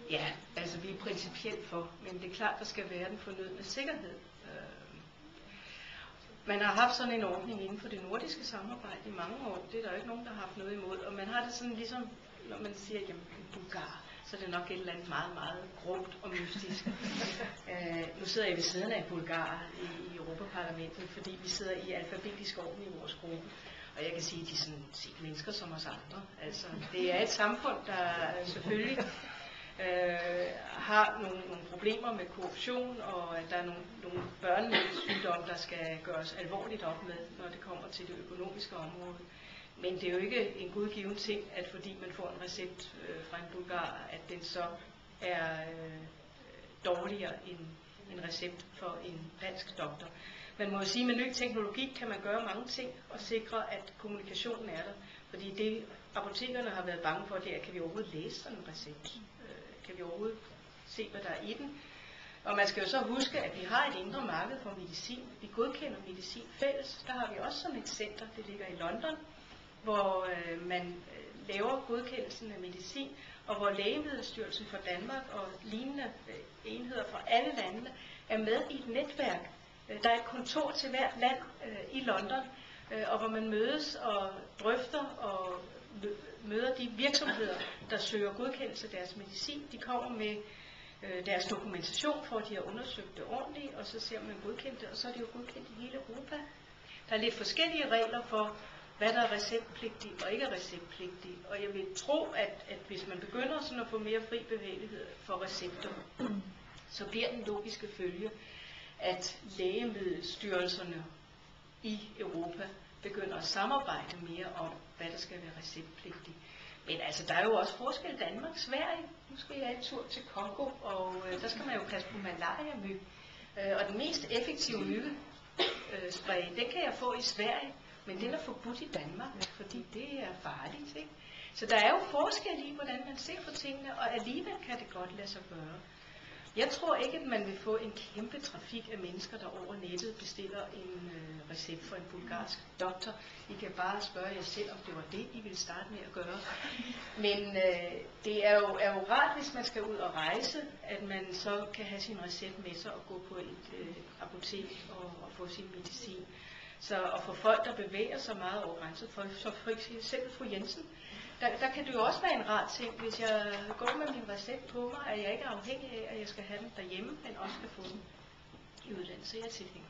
Ja, altså vi er principielt for, men det er klart, der skal være den fornødne sikkerhed. Man har haft sådan en ordning inden for det nordiske samarbejde i mange år. Det er der jo ikke nogen, der har haft noget imod. Og man har det sådan ligesom, når man siger, jamen Bulgar, så er det nok et eller andet meget, meget grumt og mystisk. Nu sidder jeg ved siden af Bulgar i Europaparlamentet, fordi vi sidder i alfabetisk orden i vores gruppe. Og jeg kan sige, at de er sådan set mennesker som os andre. Altså, det er et samfund, der selvfølgelig har nogle problemer med korruption, og at der er nogle børnesygdomme, der skal gøres alvorligt op med, når det kommer til det økonomiske område. Men det er jo ikke en godgiven ting, at fordi man får en recept fra en bulgar, at den så er dårligere end en recept for en dansk doktor. Man må jo sige, at med ny teknologi kan man gøre mange ting og sikre, at kommunikationen er der. Fordi det apotekerne har været bange for, det er, kan vi overhovedet læse sådan en recept? Kan vi overhovedet se, hvad der er i den? Og man skal jo så huske, at vi har et indre marked for medicin. Vi godkender medicin fælles. Der har vi også sådan et center, det ligger i London, hvor man laver godkendelsen af medicin, og hvor Lægemiddelstyrelsen for Danmark og lignende enheder fra alle landene er med i et netværk. Der er et kontor til hvert land i London, og hvor man mødes og drøfter og møder de virksomheder, der søger godkendelse af deres medicin. De kommer med deres dokumentation for, at de har undersøgt det ordentligt, og så ser man godkendt det, og så er det jo godkendt i hele Europa. Der er lidt forskellige regler for, hvad der er receptpligtigt og ikke er receptpligtigt. Og jeg vil tro, at hvis man begynder sådan at få mere fri bevægelighed for recepter, så bliver den logiske følge, at lægemiddelstyrelserne i Europa begynder at samarbejde mere om, hvad der skal være receptpligtigt. Men altså, der er jo også forskel Danmark, Sverige. Nu skal jeg en tur til Kongo, og der skal man jo passe på malaria-myg. Og den mest effektive myggespray, den kan jeg få i Sverige, men den er forbudt i Danmark, fordi det er farligt, ikke? Så der er jo forskel i, hvordan man ser på tingene, og alligevel kan det godt lade sig gøre. Jeg tror ikke, at man vil få en kæmpe trafik af mennesker, der over nettet bestiller en recept for en bulgarsk doktor. I kan bare spørge jer selv, om det var det, I ville starte med at gøre. Men det er jo rart, hvis man skal ud og rejse, at man så kan have sin recept med sig og gå på et apotek og få sin medicin. Og for folk, der bevæger sig meget over grænsen, for eksempel fru Jensen, der kan det jo også være en rar ting, hvis jeg går med min recept på mig, at jeg ikke er afhængig af, at jeg skal have den derhjemme, men også skal få den i udlandet. Så jeg er tilhænger.